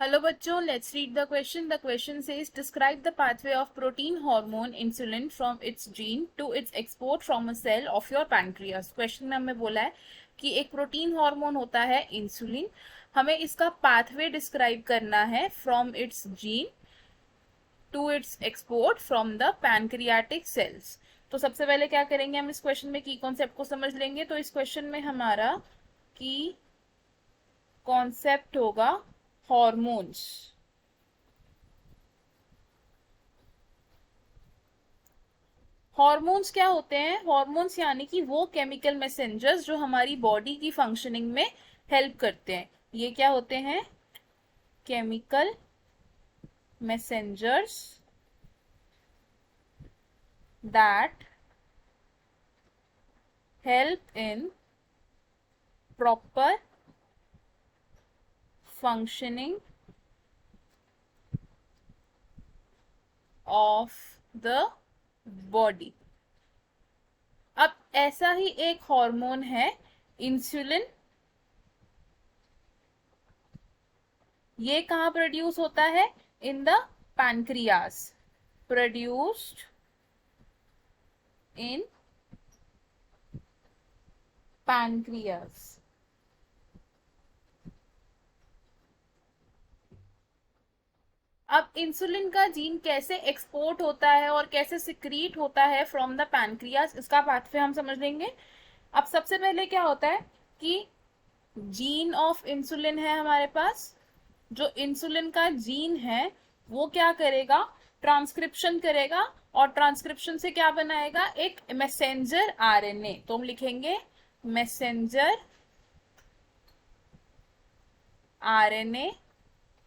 Hello बच्चों, let's read the question. The question says describe the pathway of protein hormone insulin from its gene to its export from a cell of your pancreas. Question में हमें बोला है कि एक protein hormone होता है insulin. हमें इसका पाथवे डिस्क्राइब करना है from its gene to its export from the pancreatic cells. तो सबसे पहले क्या करेंगे, हम इस क्वेश्चन में की कॉन्सेप्ट को समझ लेंगे. तो इस क्वेश्चन में हमारा की कॉन्सेप्ट होगा हॉर्मोन्स. हॉर्मोन्स क्या होते हैं? हॉर्मोन्स यानी कि वो केमिकल मैसेंजर्स जो हमारी बॉडी की फंक्शनिंग में हेल्प करते हैं. ये क्या होते हैं? Chemical messengers that help in proper functioning of the body. अब ऐसा ही एक हार्मोन है इंसुलिन. ये कहाँ प्रोड्यूस होता है? In the pancreas. Produced in pancreas. अब इंसुलिन का जीन कैसे एक्सपोर्ट होता है और कैसे सिक्रीट होता है फ्रॉम द पैनक्रियास, इसका पाथवे हम समझ लेंगे. अब सबसे पहले क्या होता है कि जीन ऑफ इंसुलिन है हमारे पास. जो इंसुलिन का जीन है वो क्या करेगा? ट्रांसक्रिप्शन करेगा. और ट्रांसक्रिप्शन से क्या बनाएगा? एक मैसेंजर आरएनए. तो हम लिखेंगे मैसेंजर आरएनए,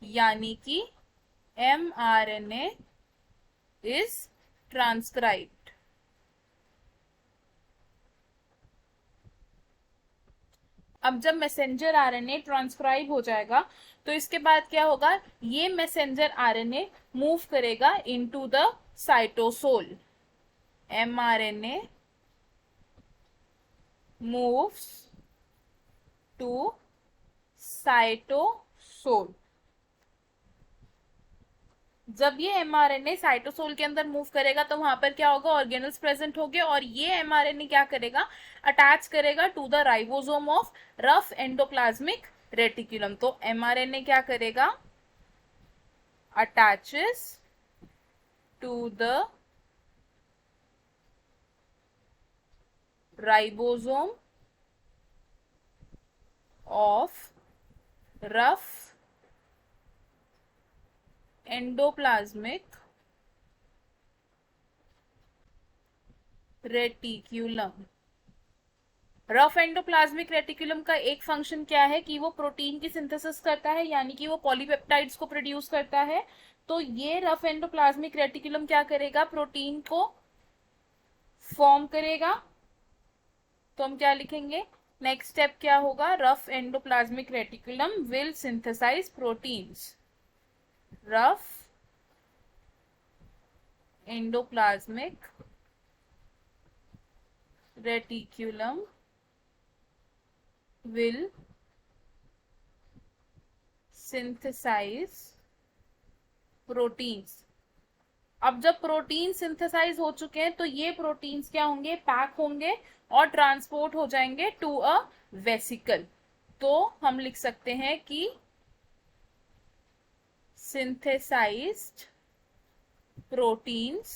यानी कि mRNA is transcribed. अब जब मैसेंजर आरएनए ट्रांसक्राइब हो जाएगा तो इसके बाद क्या होगा? ये मैसेंजर आरएनए मूव करेगा into the cytosol. mRNA moves to cytosol. जब ये एमआरएनए साइटोसोल के अंदर मूव करेगा तो वहां पर क्या होगा? ऑर्गेनल्स प्रेजेंट होंगे और ये एमआरएनए क्या करेगा? अटैच करेगा to the ribosome of rough endoplasmic reticulum. तो एमआरएनए क्या करेगा? Attaches to the ribosome of rough endoplasmic reticulum. Rough endoplasmic reticulum का एक फंक्शन क्या है कि वो प्रोटीन की सिंथेसिस करता है, यानी कि वो पॉलीपेप्टाइड्स को प्रोड्यूस करता है. तो ये रफ एंडोप्लाज्मिक रेटिकुलम क्या करेगा? प्रोटीन को फॉर्म करेगा. तो हम क्या लिखेंगे? नेक्स्ट स्टेप क्या होगा? Rough endoplasmic reticulum will synthesize proteins. Rough endoplasmic reticulum will synthesize proteins. अब जब प्रोटीन सिंथेसाइज हो चुके हैं तो ये प्रोटीन्स क्या होंगे? पैक होंगे और ट्रांसपोर्ट हो जाएंगे टू अ वेसिकल. तो हम लिख सकते हैं कि synthesized proteins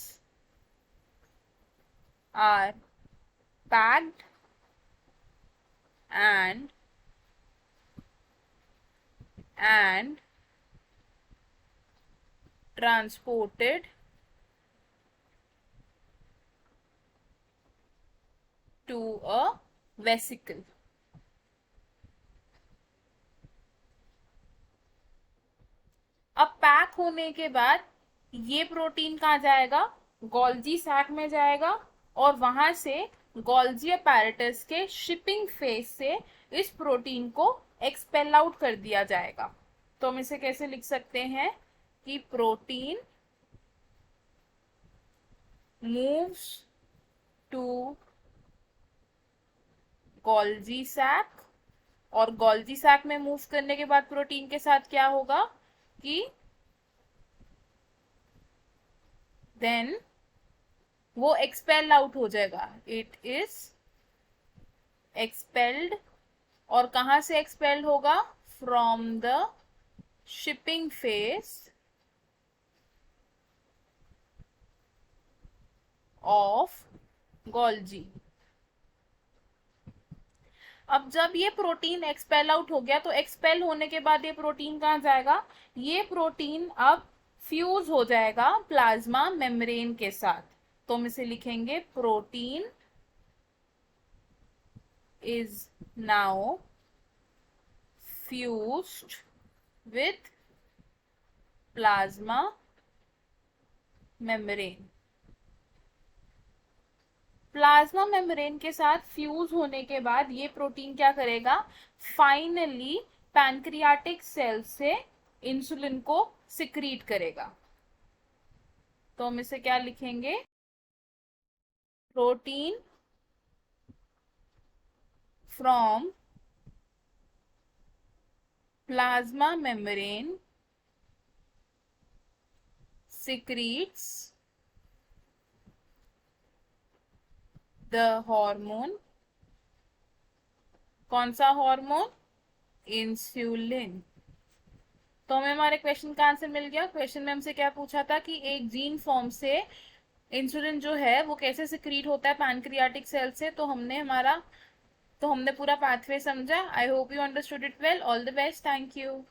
are packed and transported to a vesicle. अब पैक होने के बाद ये प्रोटीन कहाँ जाएगा? गोल्जी सैक में जाएगा और वहां से गोल्जी अपैरेटस के शिपिंग फेज से इस प्रोटीन को एक्सपेल आउट कर दिया जाएगा. तो हम इसे कैसे लिख सकते हैं कि protein moves to Golgi sac. और गोल्जी सैक में मूव करने के बाद प्रोटीन के साथ क्या होगा? कि देन वो एक्सपेल आउट हो जाएगा, इट इज एक्सपेल्ड। और कहां से एक्सपेल्ड होगा? From the shipping face of Golgi. अब जब ये प्रोटीन एक्सपेल आउट हो गया, तो एक्सपेल होने के बाद ये प्रोटीन कहाँ जाएगा? ये प्रोटीन अब फ्यूज हो जाएगा प्लाज्मा मेम्ब्रेन के साथ। तो हम इसे लिखेंगे protein is now fused with plasma membrane. Plasma membrane के साथ फ्यूज होने के बाद ये प्रोटीन क्या करेगा? फाइनली पैनक्रियाटिक सेल से इंसुलिन को सिक्रीट करेगा। तो हम इसे क्या लिखेंगे? Protein from plasma membrane secretes the hormone. कौन सा हार्मोन? इंसुलिन। तो हमें हमारे क्वेश्चन का आंसर मिल गया। क्वेश्चन में हमसे क्या पूछा था कि एक जीन फॉर्म से इंसुलिन जो है वो कैसे सिक्रीट होता है पैनक्रियाटिक सेल से। तो हमने पूरा पाथवे समझा। I hope you understood it well. All the best. Thank you.